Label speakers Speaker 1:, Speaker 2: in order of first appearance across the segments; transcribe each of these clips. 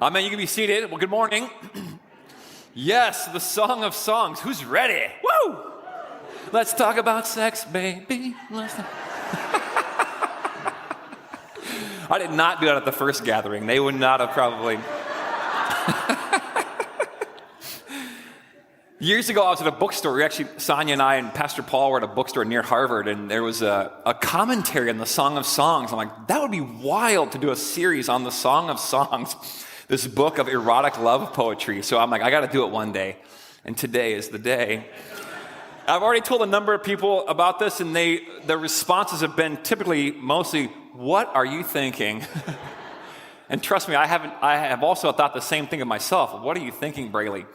Speaker 1: Amen. You can be seated. Well, good morning. Yes, the Song of Songs. Who's ready? Woo! Let's talk about sex, baby. I did not do that at the first gathering. They would not have probably. Years ago, I was at a bookstore. Actually, Sonia and I and Pastor Paul were at a bookstore near Harvard, and there was a commentary on the Song of Songs. I'm like, that would be wild to do a series on the Song of Songs, this book of erotic love poetry. So I'm like, I got to do it one day, and today is the day. I've already told a number of people about this, and the responses have been typically mostly, "What are you thinking?" And trust me, I have also thought the same thing of myself. What are you thinking, Braley?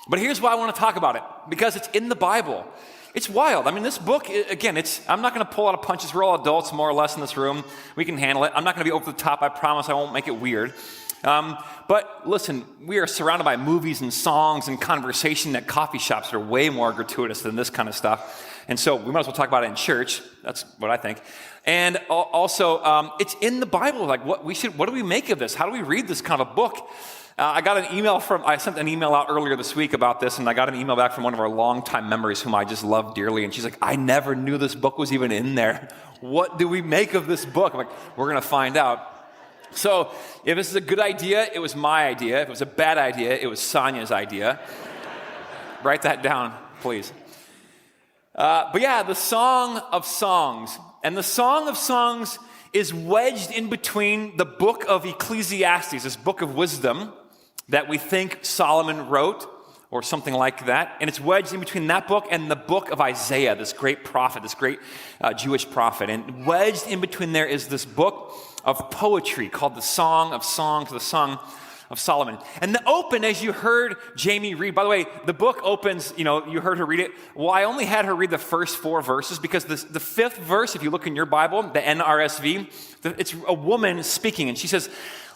Speaker 1: But here's why I want to talk about it, because it's in the Bible. It's wild. I mean, this book, again, I'm not going to pull out of punches. We're all adults, more or less, in this room. We can handle it. I'm not going to be over the top. I promise I won't make it weird. But listen, we are surrounded by movies and songs and conversation at coffee shops that are way more gratuitous than this kind of stuff. And so we might as well talk about it in church. That's what I think. And also, it's in the Bible. Like, what do we make of this? How do we read this kind of a book? I sent an email out earlier this week about this, and I got an email back from one of our longtime members whom I just love dearly, and she's like, I never knew this book was even in there. What do we make of this book? I'm like, we're going to find out. So if this is a good idea, it was my idea. If it was a bad idea, it was Sonia's idea. Write that down, please. But yeah, the Song of Songs. And the Song of Songs is wedged in between the book of Ecclesiastes, this book of wisdom that we think Solomon wrote, or something like that. And it's wedged in between that book and the book of Isaiah, this great prophet, this great Jewish prophet. And wedged in between there is this book of poetry called the Song of Songs, the Song of Solomon. And the open, as you heard Jamie read, by the way, the book opens, you heard her read it. Well, I only had her read the first 4 verses because the fifth verse, if you look in your Bible, the NRSV, it's a woman speaking, and she says,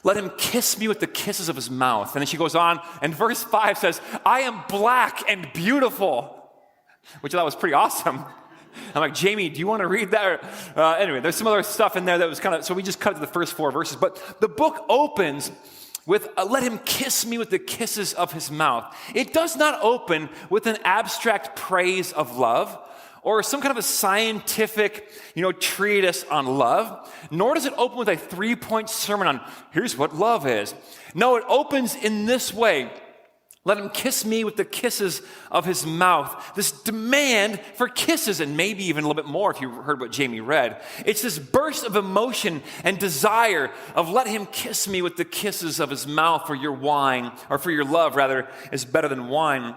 Speaker 1: let him kiss me with the kisses of his mouth. And then she goes on, and verse 5 says, I am black and beautiful, which I thought was pretty awesome. I'm like, Jamie, do you want to read that? Anyway, there's some other stuff in there that was so we just cut to the first 4 verses. But the book opens with, let him kiss me with the kisses of his mouth. It does not open with an abstract praise of love or some kind of a scientific, treatise on love, nor does it open with a 3-point sermon on, here's what love is. No, it opens in this way. Let him kiss me with the kisses of his mouth. This demand for kisses, and maybe even a little bit more if you heard what Jamie read. It's this burst of emotion and desire of let him kiss me with the kisses of his mouth, for your wine, or for your love, rather, is better than wine.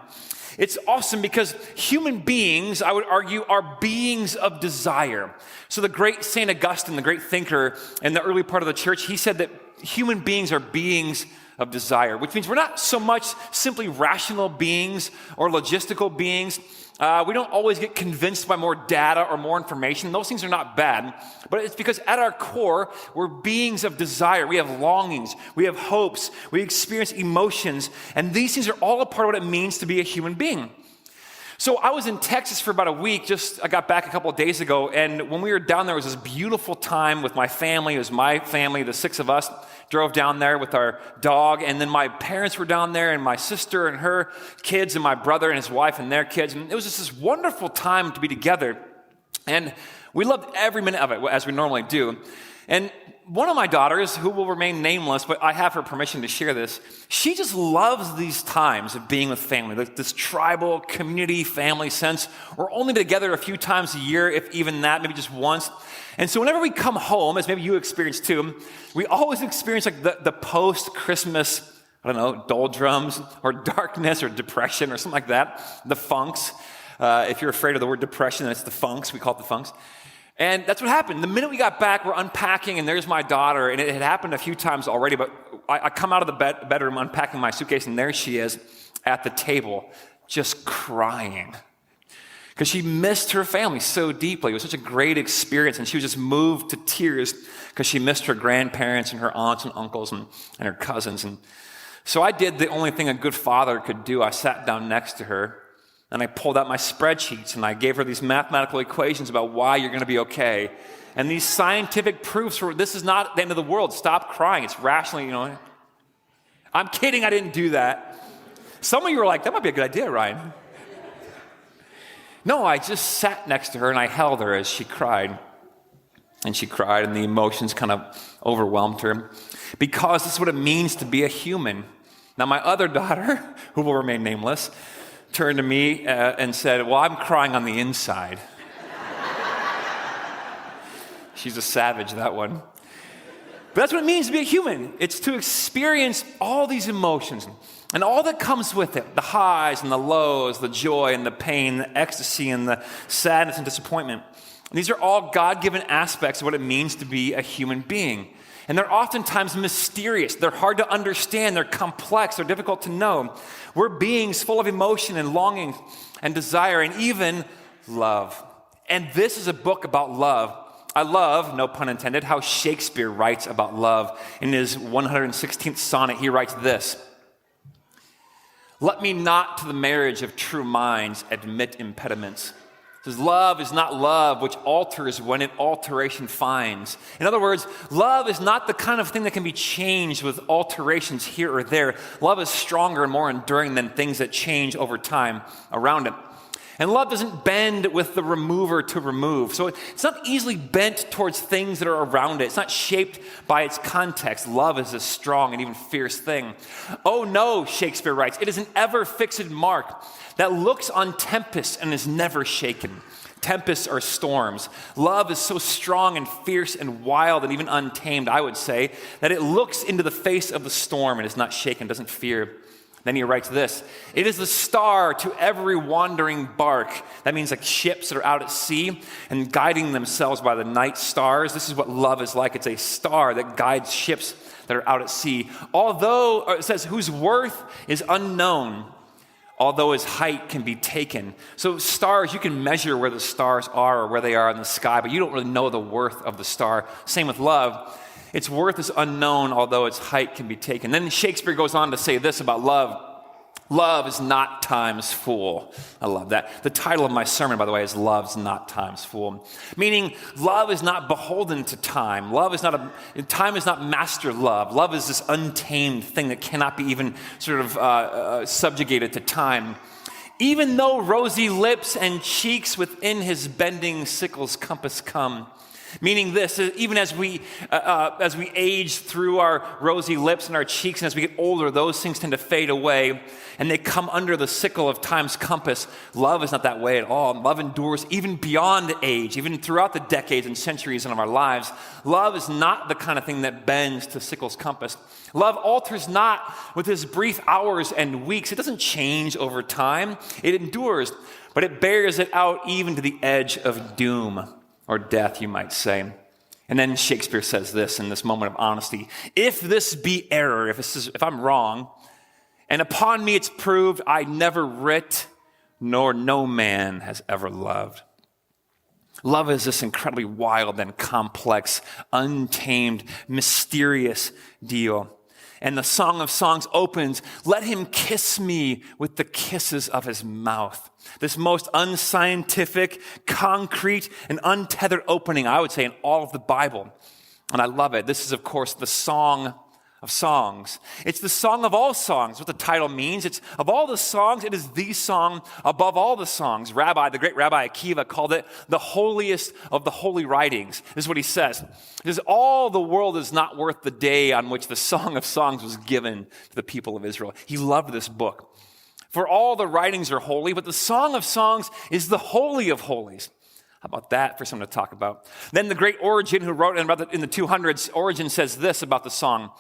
Speaker 1: It's awesome because human beings, I would argue, are beings of desire. So the great St. Augustine, the great thinker in the early part of the church, he said that human beings are beings of desire, which means we're not so much simply rational beings or logistical beings. We don't always get convinced by more data or more information. Those things are not bad, but it's because at our core, we're beings of desire. We have longings, we have hopes, we experience emotions, and these things are all a part of what it means to be a human being. So I was in Texas for about a week. I got back a couple of days ago, and when we were down there, it was this beautiful time with my family. It was my family, the 6 of us, drove down there with our dog, and then my parents were down there, and my sister and her kids, and my brother and his wife and their kids, and it was just this wonderful time to be together, and we loved every minute of it, as we normally do. And one of my daughters, who will remain nameless, but I have her permission to share this, she just loves these times of being with family, this tribal community family sense. We're only together a few times a year, if even that, maybe just once. And so whenever we come home, as maybe you experience too, we always experience like the post-Christmas, doldrums or darkness or depression or something like that, the funks. If you're afraid of the word depression, then it's the funks. We call it the funks. And that's what happened. The minute we got back, we're unpacking, and there's my daughter, and it had happened a few times already, but I come out of the bedroom unpacking my suitcase, and there she is at the table, just crying. Because she missed her family so deeply. It was such a great experience, and she was just moved to tears because she missed her grandparents and her aunts and uncles and her cousins. And so I did the only thing a good father could do. I sat down next to her, and I pulled out my spreadsheets, and I gave her these mathematical equations about why you're going to be okay. And these scientific proofs for this is not the end of the world. Stop crying. It's rationally, I'm kidding, I didn't do that. Some of you were like, that might be a good idea, Ryan. No, I just sat next to her and I held her as she cried. And she cried and the emotions kind of overwhelmed her. Because this is what it means to be a human. Now, my other daughter, who will remain nameless, turned to me and said, well, I'm crying on the inside. She's a savage, that one. But that's what it means to be a human. It's to experience all these emotions and all that comes with it, the highs and the lows, the joy and the pain, the ecstasy and the sadness and disappointment. And these are all God-given aspects of what it means to be a human being. And they're oftentimes mysterious. They're hard to understand. They're complex. They're difficult to know. We're beings full of emotion and longing and desire and even love. And this is a book about love. I love, no pun intended, how Shakespeare writes about love. In his 116th sonnet, he writes this: "Let me not to the marriage of true minds admit impediments." It says, love is not love which alters when it alteration finds. In other words, love is not the kind of thing that can be changed with alterations here or there. Love is stronger and more enduring than things that change over time around it. And love doesn't bend with the remover to remove. So it's not easily bent towards things that are around it. It's not shaped by its context. Love is a strong and even fierce thing. Oh no, Shakespeare writes, it is an ever-fixed mark that looks on tempests and is never shaken. Tempests are storms. Love is so strong and fierce and wild and even untamed, I would say, that it looks into the face of the storm and is not shaken, doesn't fear. Then he writes this: it is the star to every wandering bark. That means like ships that are out at sea and guiding themselves by the night stars. This is what love is like. It's a star that guides ships that are out at sea. Although, it says, whose worth is unknown, although his height can be taken. So stars, you can measure where the stars are or where they are in the sky, but you don't really know the worth of the star. Same with love. Its worth is unknown, although its height can be taken. Then Shakespeare goes on to say this about love. Love is not time's fool. I love that. The title of my sermon, by the way, is Love's Not Time's Fool. Meaning, love is not beholden to time. Time is not master love. Love is this untamed thing that cannot be even sort of subjugated to time. Even though rosy lips and cheeks within his bending sickle's compass come. Meaning this, even as we age through our rosy lips and our cheeks, and as we get older, those things tend to fade away, and they come under the sickle of time's compass. Love is not that way at all. Love endures even beyond age, even throughout the decades and centuries of our lives. Love is not the kind of thing that bends to sickle's compass. Love alters not with his brief hours and weeks. It doesn't change over time. It endures, but it bears it out even to the edge of doom. Or death, you might say. And then Shakespeare says this in this moment of honesty: if this be error, if I'm wrong, and upon me it's proved, I never writ, nor no man has ever loved. Love is this incredibly wild and complex, untamed, mysterious deal. And the Song of Songs opens, let him kiss me with the kisses of his mouth. This most unscientific, concrete, and untethered opening, I would say, in all of the Bible. And I love it. This is, of course, the Song of Songs. It's the song of all songs, what the title means. It's of all the songs, it is the song above all the songs. The great Rabbi Akiva called it the holiest of the holy writings. This is what he says. He says, all the world is not worth the day on which the Song of Songs was given to the people of Israel. He loved this book. For all the writings are holy, but the Song of Songs is the holy of holies. How about that for someone to talk about? Then the great Origen, who wrote in the 200s, Origen says this about the song: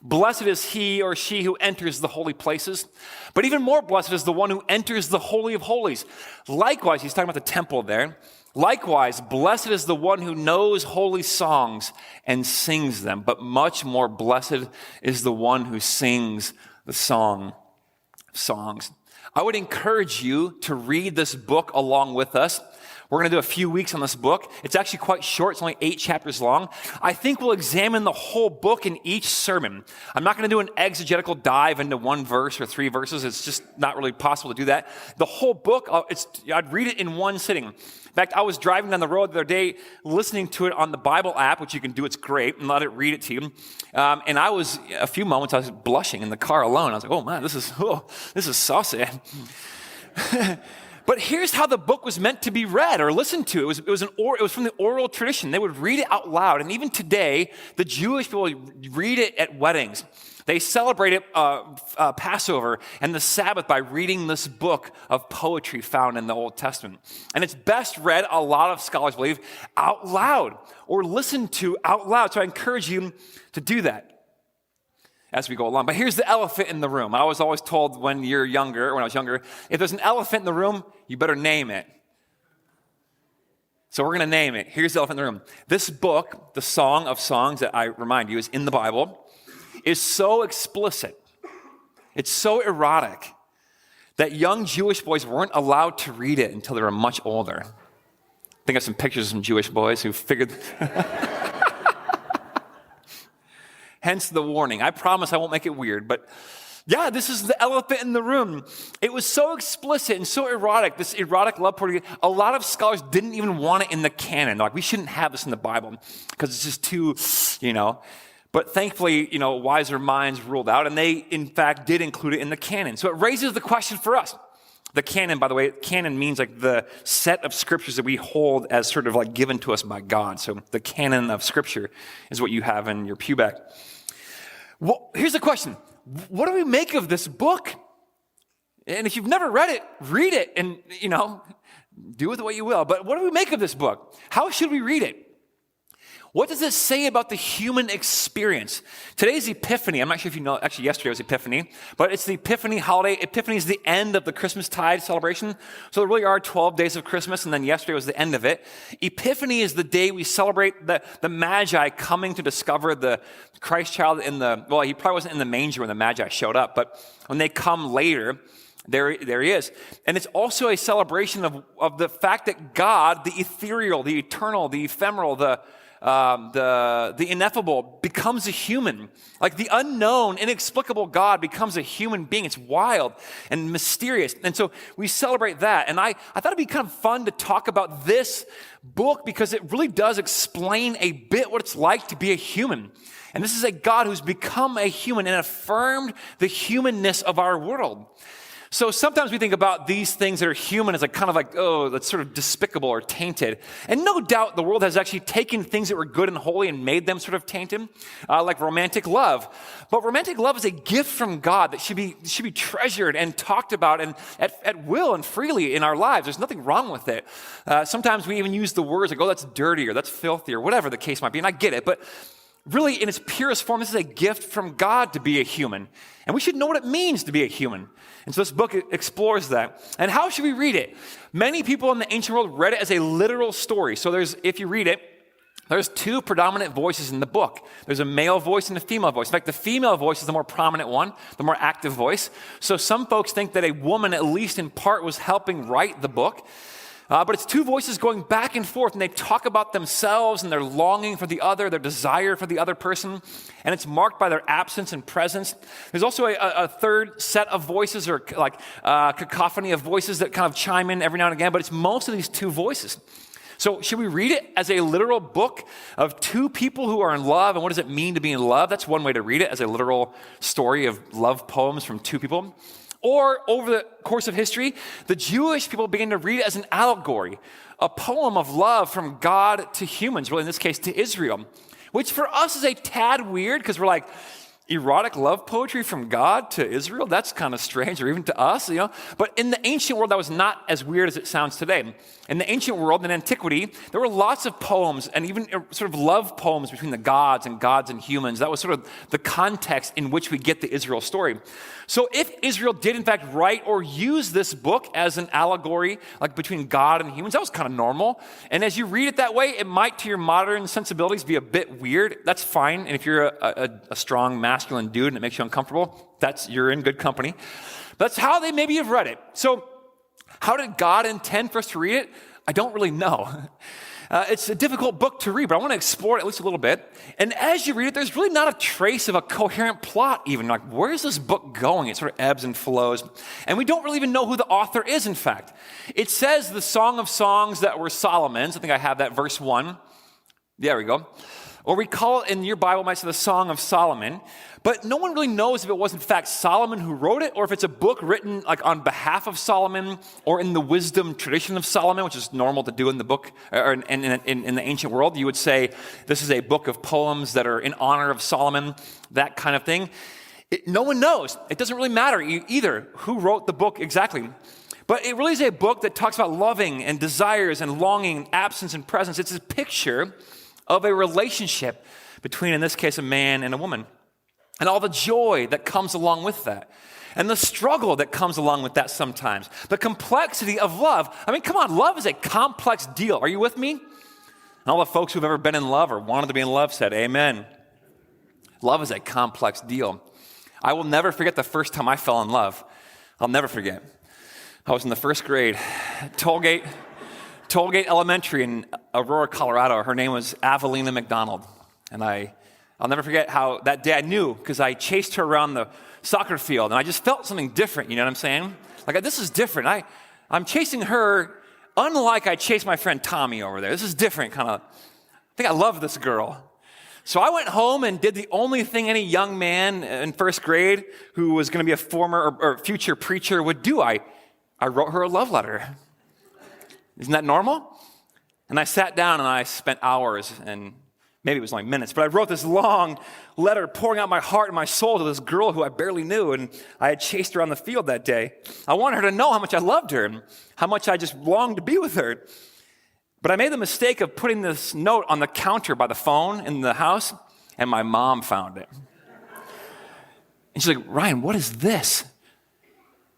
Speaker 1: blessed is he or she who enters the holy places, but even more blessed is the one who enters the holy of holies. Likewise, he's talking about the temple there. Likewise, blessed is the one who knows holy songs and sings them, but much more blessed is the one who sings the song of songs. I would encourage you to read this book along with us. We're going to do a few weeks on this book. It's actually quite short. It's only 8 chapters long. I think we'll examine the whole book in each sermon. I'm not going to do an exegetical dive into 1 verse or 3 verses. It's just not really possible to do that. The whole book, I'd read it in one sitting. In fact, I was driving down the road the other day, listening to it on the Bible app, which you can do. It's great, and let it read it to you. And a few moments, I was blushing in the car alone. I was like, oh man, this is saucy. But here's how the book was meant to be read or listened to. It was from the oral tradition. They would read it out loud. And even today, the Jewish people read it at weddings. They celebrate Passover and the Sabbath by reading this book of poetry found in the Old Testament. And it's best read, a lot of scholars believe, out loud or listened to out loud. So I encourage you to do that as we go along. But here's the elephant in the room. I was always told when I was younger, if there's an elephant in the room, you better name it. So we're going to name it. Here's the elephant in the room. This book, the Song of Songs that I remind you is in the Bible, is so explicit. It's so erotic that young Jewish boys weren't allowed to read it until they were much older. I think of some pictures of some Jewish boys who figured... Hence the warning. I promise I won't make it weird, but yeah, this is the elephant in the room. It was so explicit and so erotic, this erotic love poetry. A lot of scholars didn't even want it in the canon. They're like, we shouldn't have this in the Bible because it's just too, But thankfully, wiser minds ruled out, and they, in fact, did include it in the canon. So it raises the question for us. The canon, by the way, canon means like the set of scriptures that we hold as sort of like given to us by God. So the canon of scripture is what you have in your pew back. Well, here's the question. What do we make of this book? And if you've never read it, read it and, do with it what you will. But what do we make of this book? How should we read it? What does it say about the human experience? Today's Epiphany. I'm not sure if you know, actually yesterday was Epiphany, but it's the Epiphany holiday. Epiphany is the end of the Christmastide celebration. So there really are 12 days of Christmas, and then yesterday was the end of it. Epiphany is the day we celebrate the Magi coming to discover the Christ child he probably wasn't in the manger when the Magi showed up, but when they come later, there he is. And it's also a celebration of the fact that God, the ethereal, the eternal, the ephemeral, the ineffable becomes a human. Like the unknown, inexplicable God becomes a human being. It's wild and mysterious. And so we celebrate that. And I thought it'd be kind of fun to talk about this book because it really does explain a bit what it's like to be a human. And this is a God who's become a human and affirmed the humanness of our world. So sometimes we think about these things that are human as that's sort of despicable or tainted. And no doubt the world has actually taken things that were good and holy and made them sort of tainted, like romantic love. But romantic love is a gift from God that should be treasured and talked about and at will and freely in our lives. There's nothing wrong with it. Sometimes we even use the words like, oh, that's dirty or that's filthy or whatever the case might be. And I get it, but really in its purest form, this is a gift from God to be a human. And we should know what it means to be a human. And so this book explores that. And how should we read it? Many people in the ancient world read it as a literal story. So if you read it, there's 2 predominant voices in the book. There's a male voice and a female voice. In fact, the female voice is the more prominent one, the more active voice. So some folks think that a woman, at least in part, was helping write the book. But it's 2 voices going back and forth, and they talk about themselves and their longing for the other, their desire for the other person, and it's marked by their absence and presence. There's also a third set of voices, or like cacophony of voices that kind of chime in every now and again, but it's most of these 2 voices. So should we read it as a literal book of 2 people who are in love, and what does it mean to be in love? That's one way to read it, as a literal story of love poems from 2 people. Or over the course of history, the Jewish people began to read it as an allegory, a poem of love from God to humans, really in this case to Israel, which for us is a tad weird because we're like, erotic love poetry from God to Israel? That's kind of strange, or even to us, But in the ancient world, that was not as weird as it sounds today. In the ancient world, in antiquity, there were lots of poems and even sort of love poems between the gods and humans. That was sort of the context in which we get the Israel story. So if Israel did in fact write or use this book as an allegory, like between God and humans, that was kind of normal. And as you read it that way, it might to your modern sensibilities be a bit weird. That's fine. And if you're a strong masculine dude and it makes you uncomfortable, you're in good company. That's how they maybe have read it. So how did God intend for us to read it? I don't really know. It's a difficult book to read, but I want to explore it at least a little bit. And as you read it, there's really not a trace of a coherent plot even. Like, where is this book going? It sort of ebbs and flows. And we don't really even know who the author is, in fact. It says the Song of Songs that were Solomon's. I think I have that, verse 1. There we go. Or we call it, in your Bible, it might say the Song of Solomon. But no one really knows if it was, in fact, Solomon who wrote it, or if it's a book written like on behalf of Solomon, or in the wisdom tradition of Solomon, which is normal to do in the book, or in the ancient world. You would say this is a book of poems that are in honor of Solomon, that kind of thing. No one knows. It doesn't really matter either who wrote the book exactly. But it really is a book that talks about loving and desires and longing, absence and presence. It's a picture of a relationship between, in this case, a man and a woman. And all the joy that comes along with that. And the struggle that comes along with that sometimes. The complexity of love. I mean, come on, love is a complex deal. Are you with me? And all the folks who've ever been in love or wanted to be in love said, amen. Love is a complex deal. I will never forget the first time I fell in love. I'll never forget. I was in the first grade, Tollgate Elementary in Aurora, Colorado. Her name was Avelina McDonald. And I'll never forget how that day I knew, because I chased her around the soccer field, and I just felt something different, you know what I'm saying? Like, this is different. I'm chasing her unlike I chased my friend Tommy over there. This is different, kind of. I think I love this girl. So I went home and did the only thing any young man in first grade who was going to be a former or future preacher would do. I wrote her a love letter. Isn't that normal? And I sat down and I spent hours, and maybe it was only minutes, but I wrote this long letter pouring out my heart and my soul to this girl who I barely knew, and I had chased her on the field that day. I wanted her to know how much I loved her and how much I just longed to be with her. But I made the mistake of putting this note on the counter by the phone in the house, and my mom found it. And she's like, Ryan, what is this? I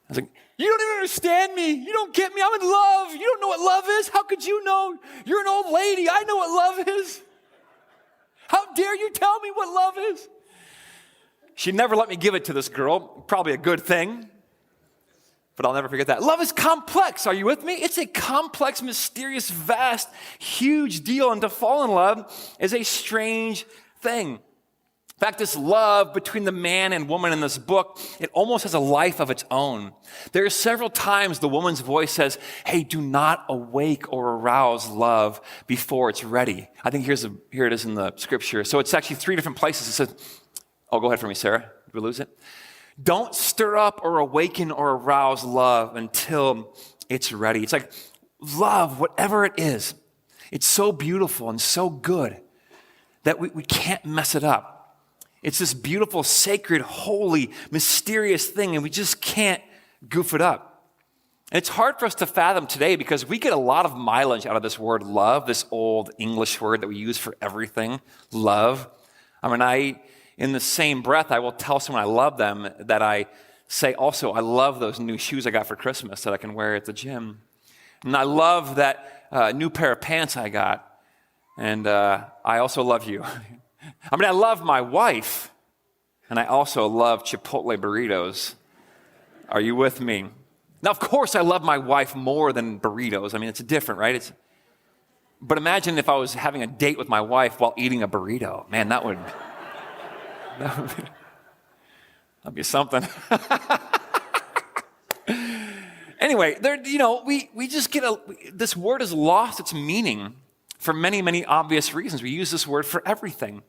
Speaker 1: was like, you don't even understand me. You don't get me. I'm in love. You don't know what love is. How could you know? You're an old lady. I know what love is. How dare you tell me what love is? She never let me give it to this girl. Probably a good thing. But I'll never forget that. Love is complex. Are you with me? It's a complex, mysterious, vast, huge deal. And to fall in love is a strange thing. In fact, this love between the man and woman in this book, it almost has a life of its own. There are several times the woman's voice says, hey, do not awake or arouse love before it's ready. I think here it is in the scripture. So it's actually 3 different places. It says, oh, go ahead for me, Sarah. Did we lose it? Don't stir up or awaken or arouse love until it's ready. It's like love, whatever it is, it's so beautiful and so good that we can't mess it up. It's this beautiful, sacred, holy, mysterious thing, and we just can't goof it up. And it's hard for us to fathom today because we get a lot of mileage out of this word love, this old English word that we use for everything, love. I mean, in the same breath, I will tell someone I love them that I say also, I love those new shoes I got for Christmas that I can wear at the gym. And I love that new pair of pants I got. And I also love you. I mean, I love my wife, and I also love Chipotle burritos. Are you with me? Now, of course, I love my wife more than burritos. I mean, it's different, right? But imagine if I was having a date with my wife while eating a burrito. Man, that would be something. Anyway, we just get this word has lost its meaning for many, many obvious reasons. We use this word for everything.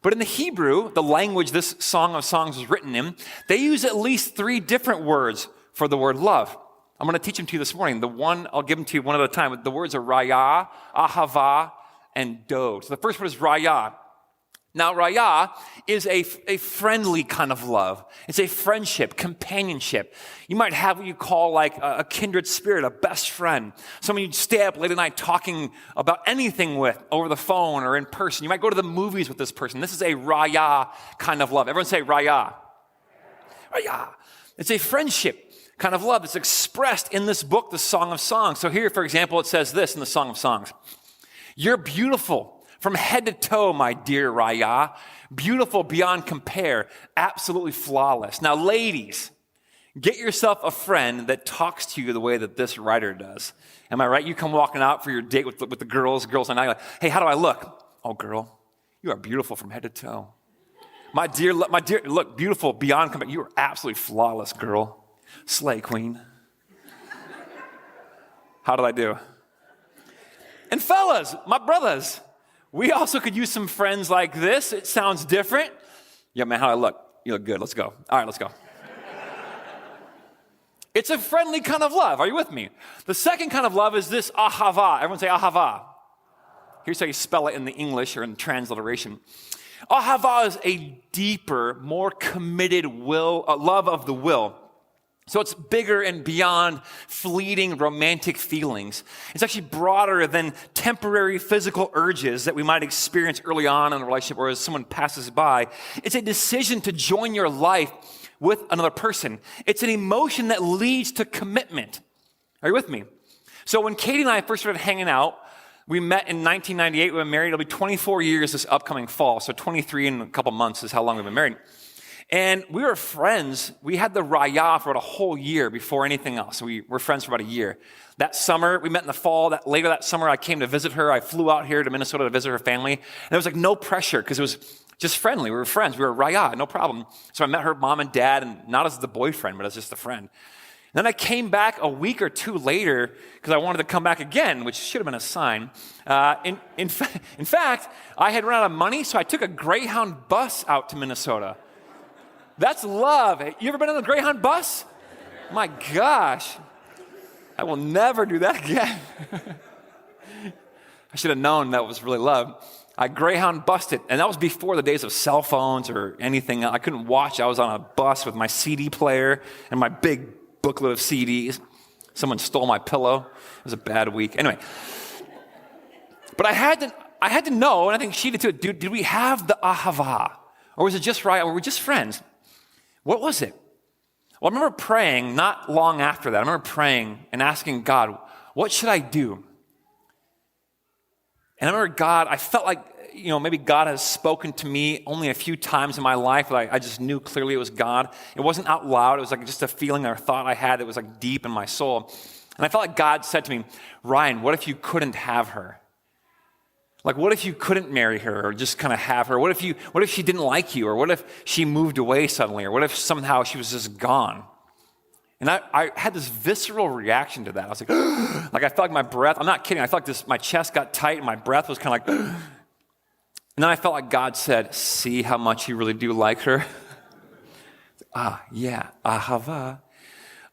Speaker 1: But in the Hebrew, the language this Song of Songs was written in, they use at least 3 different words for the word love. I'm going to teach them to you this morning. I'll give them to you one at a time. The words are raya, ahava, and dod. So the first word is raya. Now, raya is a friendly kind of love. It's a friendship, companionship. You might have what you call like a kindred spirit, a best friend. Someone you'd stay up late at night talking about anything with over the phone or in person. You might go to the movies with this person. This is a raya kind of love. Everyone say raya. Raya. It's a friendship kind of love that's expressed in this book, the Song of Songs. So here, for example, it says this in the Song of Songs. You're beautiful. From head to toe, my dear Raya, beautiful beyond compare, absolutely flawless. Now, ladies, Get yourself a friend that talks to you the way that this writer does. Am I right? You come walking out for your date with the girls and I like, hey, how do I look? Oh, girl, you are beautiful from head to toe. My dear, look, beautiful beyond compare. You are absolutely flawless, girl. Slay, queen. How did I do? And fellas, my brothers, we also could use some friends like this. It sounds different. Yeah, man, how do I look? You look good. Let's go. All right, let's go. It's a friendly kind of love. Are you with me? The second kind of love is this ahava. Everyone say ahava. Here's how you spell it in the English or in transliteration. Ahava is a deeper, more committed love of the will. So it's bigger and beyond fleeting romantic feelings. It's actually broader than temporary physical urges that we might experience early on in a relationship or as someone passes by. It's a decision to join your life with another person. It's an emotion that leads to commitment. Are you with me? So when Katie and I first started hanging out, we met in 1998. We were married. It'll be 24 years this upcoming fall. So 23 in a couple months is how long we've been married. And we were friends. We had the raya for about a whole year before anything else. We were friends for about a year. That summer, we met in the fall. Later that summer, I came to visit her. I flew out here to Minnesota to visit her family. And there was like no pressure because it was just friendly. We were friends. We were raya, no problem. So I met her mom and dad, and not as the boyfriend, but as just a friend. And then I came back a week or two later because I wanted to come back again, which should have been a sign. In fact, I had run out of money, so I took a Greyhound bus out to Minnesota. That's love. You ever been on a Greyhound bus? My gosh. I will never do that again. I should have known that was really love. I Greyhound busted, and that was before the days of cell phones or anything. I couldn't watch. I was on a bus with my CD player and my big booklet of CDs. Someone stole my pillow. It was a bad week. Anyway. But I had to know, and I think she did too, did we have the ahava? Or was it just right? Or were we just friends? What was it? Well, I remember praying not long after that. I remember praying and asking God, what should I do? And I remember God, I felt like, maybe God has spoken to me only a few times in my life, but I just knew clearly it was God. It wasn't out loud. It was like just a feeling or thought I had that was like deep in my soul. And I felt like God said to me, Ryan, what if you couldn't have her? Like, what if you couldn't marry her or just kind of have her? What if she didn't like you? Or what if she moved away suddenly? Or what if somehow she was just gone? And I had this visceral reaction to that. I was like, like I felt like my breath, I'm not kidding, I felt like my chest got tight and my breath was kind of like, and then I felt like God said, see how much you really do like her? Yeah, ahava.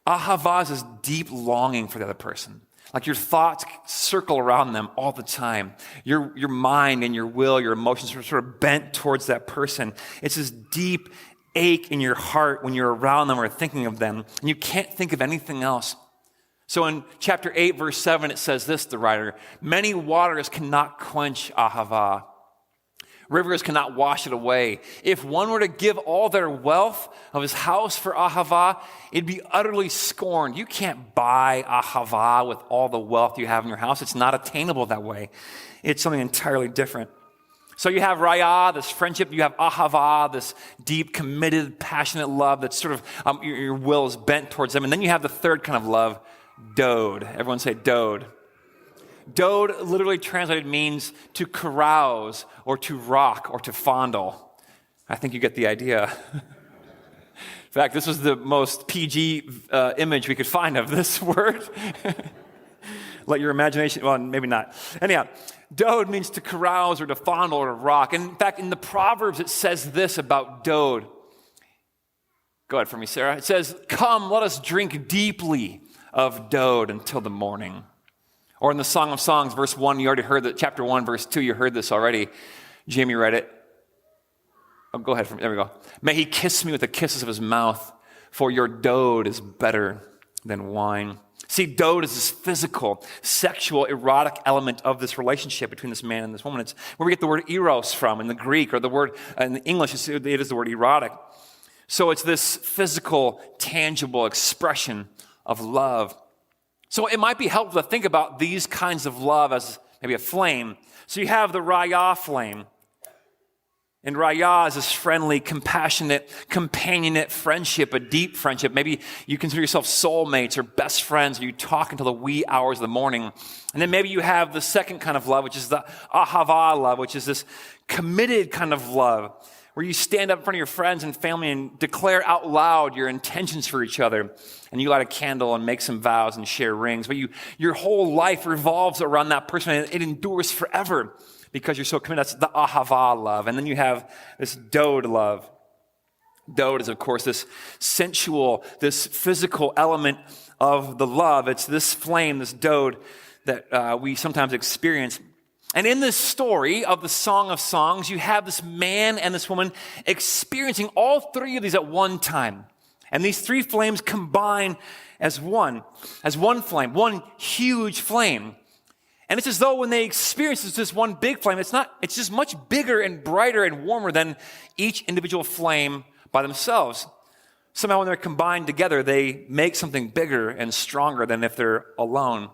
Speaker 1: Ahava is this deep longing for the other person. Like your thoughts circle around them all the time. Your mind and your will, your emotions are sort of bent towards that person. It's this deep ache in your heart when you're around them or thinking of them, and you can't think of anything else. So in chapter 8, verse 7, it says this, the writer, many waters cannot quench ahava. Rivers cannot wash it away. If one were to give all their wealth of his house for ahava, it'd be utterly scorned. You can't buy ahava with all the wealth you have in your house. It's not attainable that way. It's something entirely different. So you have raya, this friendship. You have ahava, this deep, committed, passionate love that's sort of, your will is bent towards them. And then you have the third kind of love, dode. Everyone say dode. Dode literally translated means to carouse or to rock or to fondle. I think you get the idea. In fact, this was the most PG image we could find of this word. Let your imagination, well, maybe not. Anyhow, dode means to carouse or to fondle or to rock. And in fact, in the Proverbs, it says this about dode. Go ahead for me, Sarah. It says, come, let us drink deeply of dode until the morning. Or in the Song of Songs, verse 1, you already heard that. Chapter 1, verse 2, you heard this already. Jamie read it. Oh, go ahead. There we go. May he kiss me with the kisses of his mouth, for your dode is better than wine. See, dode is this physical, sexual, erotic element of this relationship between this man and this woman. It's where we get the word eros from in the Greek, or the word in English, it is the word erotic. So it's this physical, tangible expression of love. So it might be helpful to think about these kinds of love as maybe a flame. So you have the raya flame. And raya is this friendly, compassionate, companionate friendship, a deep friendship. Maybe you consider yourself soulmates or best friends, or you talk until the wee hours of the morning. And then maybe you have the second kind of love, which is the ahava love, which is this committed kind of love, where you stand up in front of your friends and family and declare out loud your intentions for each other. And you light a candle and make some vows and share rings. But your whole life revolves around that person, and it endures forever because you're so committed. That's the ahava love. And then you have this dode love. Dode is, of course, this sensual, this physical element of the love. It's this flame, this dode, that we sometimes experience. And in this story of the Song of Songs, you have this man and this woman experiencing all three of these at one time. And these three flames combine as one flame, one huge flame. And it's as though when they experience this one big flame, it's just much bigger and brighter and warmer than each individual flame by themselves. Somehow when they're combined together, they make something bigger and stronger than if they're alone.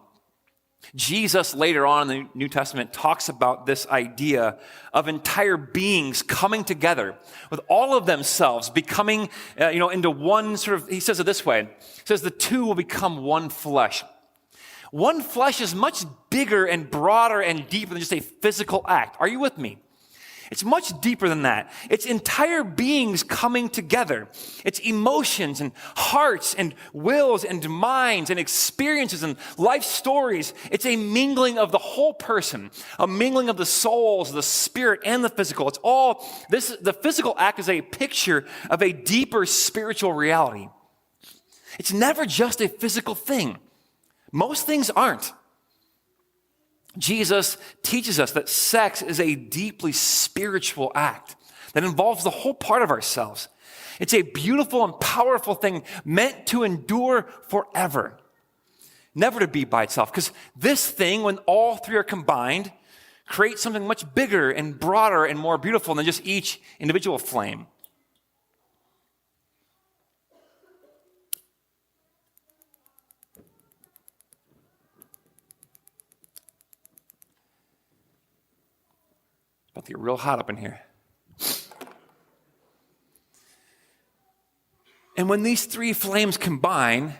Speaker 1: Jesus later on in the New Testament talks about this idea of entire beings coming together with all of themselves becoming, into one sort of, he says it this way, he says the two will become one flesh. One flesh is much bigger and broader and deeper than just a physical act. Are you with me? It's much deeper than that. It's entire beings coming together. It's emotions and hearts and wills and minds and experiences and life stories. It's a mingling of the whole person, a mingling of the souls, the spirit, and the physical. It's all this. The physical act is a picture of a deeper spiritual reality. It's never just a physical thing. Most things aren't. Jesus teaches us that sex is a deeply spiritual act that involves the whole part of ourselves. It's a beautiful and powerful thing meant to endure forever, never to be by itself. Because this thing, when all three are combined, creates something much bigger and broader and more beautiful than just each individual flame. It's about to get real hot up in here. And when these three flames combine,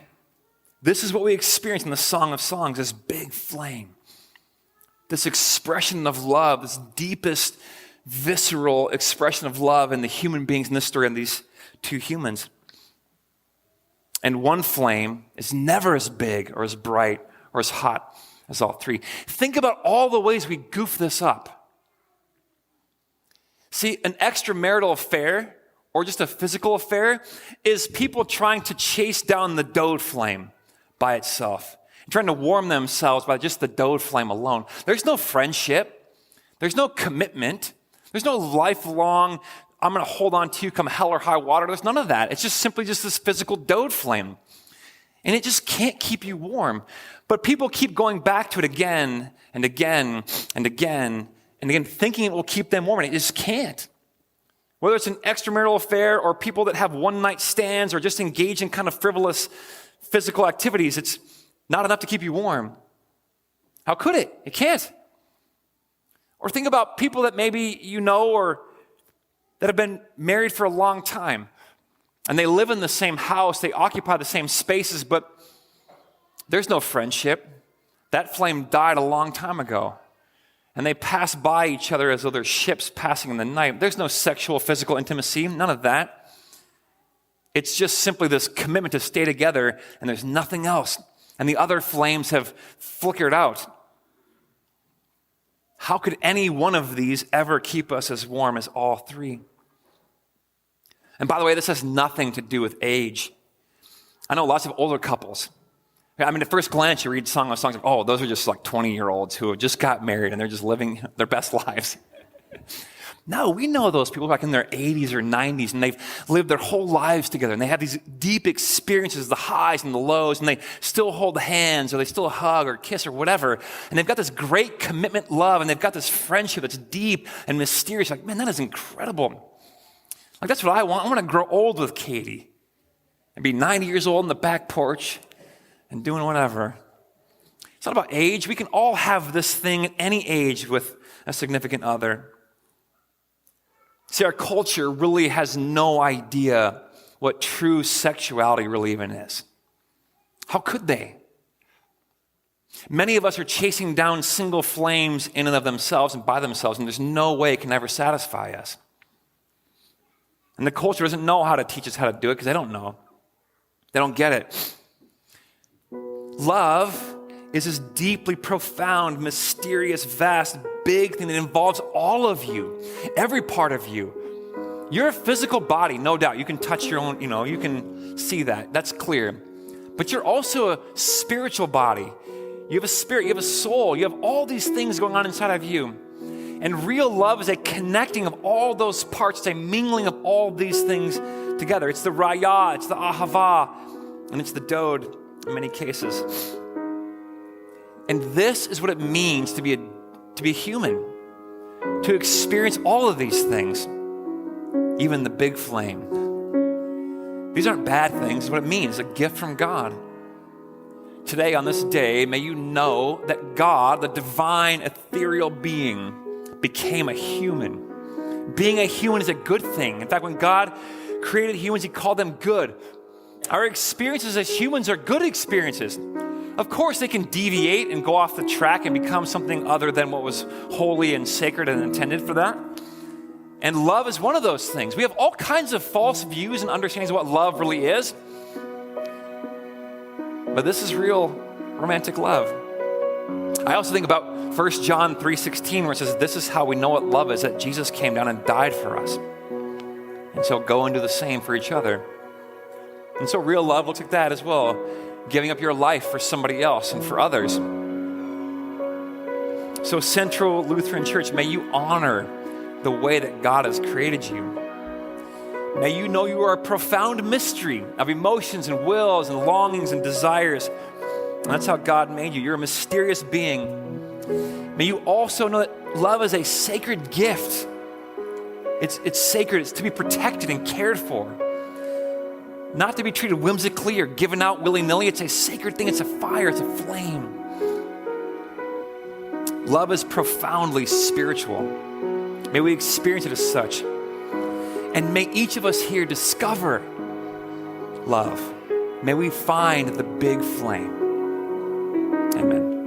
Speaker 1: this is what we experience in the Song of Songs, this big flame. This expression of love, this deepest, visceral expression of love in the human beings in this story and these two humans. And one flame is never as big or as bright or as hot as all three. Think about all the ways we goof this up. See, an extramarital affair, or just a physical affair, is people trying to chase down the dode flame by itself, and trying to warm themselves by just the dode flame alone. There's no friendship. There's no commitment. There's no lifelong, I'm going to hold on to you come hell or high water. There's none of that. It's just simply just this physical dode flame. And it just can't keep you warm. But people keep going back to it again and again and again and again, thinking it will keep them warm, and it just can't. Whether it's an extramarital affair or people that have one-night stands or just engage in kind of frivolous physical activities, it's not enough to keep you warm. How could it? It can't. Or think about people that maybe you know or that have been married for a long time, and they live in the same house, they occupy the same spaces, but there's no friendship. That flame died a long time ago. And they pass by each other as though they're ships passing in the night. There's no sexual, physical intimacy, none of that. It's just simply this commitment to stay together, and there's nothing else. And the other flames have flickered out. How could any one of these ever keep us as warm as all three? And by the way, this has nothing to do with age. I know lots of older couples. I mean, at first glance, you read Song of Songs, oh, those are just like 20-year-olds who have just got married and they're just living their best lives. No, we know those people back in their 80s or 90s, and they've lived their whole lives together, and they have these deep experiences, the highs and the lows, and they still hold hands, or they still hug or kiss or whatever, and they've got this great commitment love, and they've got this friendship that's deep and mysterious. Like, man, that is incredible. Like, that's what I want. I want to grow old with Katie and be 90 years old on the back porch and doing whatever. It's not about age. We can all have this thing at any age with a significant other. See, our culture really has no idea what true sexuality really even is. How could they? Many of us are chasing down single flames in and of themselves and by themselves, and there's no way it can ever satisfy us. And the culture doesn't know how to teach us how to do it because they don't know. They don't get it. Love is this deeply profound, mysterious, vast, big thing that involves all of you, every part of you. You're a physical body, no doubt. You can touch your own, you can see that. That's clear. But you're also a spiritual body. You have a spirit, you have a soul, you have all these things going on inside of you. And real love is a connecting of all those parts, it's a mingling of all these things together. It's the raya, it's the ahava, and it's the dod in many cases. And this is what it means to be a human, to experience all of these things, even the big flame. These aren't bad things. What it means, a gift from God. Today, on this day, may you know that God, the divine, ethereal being, became a human. Being a human is a good thing. In fact, when God created humans, he called them good. Our experiences as humans are good experiences. Of course, they can deviate and go off the track and become something other than what was holy and sacred and intended for that. And love is one of those things. We have all kinds of false views and understandings of what love really is. But this is real romantic love. I also think about 1 John 3:16, where it says, this is how we know what love is, that Jesus came down and died for us. And so go and do the same for each other. And so real love looks like that as well. Giving up your life for somebody else and for others. So Central Lutheran Church, may you honor the way that God has created you. May you know you are a profound mystery of emotions and wills and longings and desires. And that's how God made you. You're a mysterious being. May you also know that love is a sacred gift. It's sacred. It's to be protected and cared for. Not to be treated whimsically or given out willy-nilly. It's a sacred thing. It's a fire. It's a flame. Love is profoundly spiritual. May we experience it as such. And may each of us here discover love. May we find the big flame. Amen.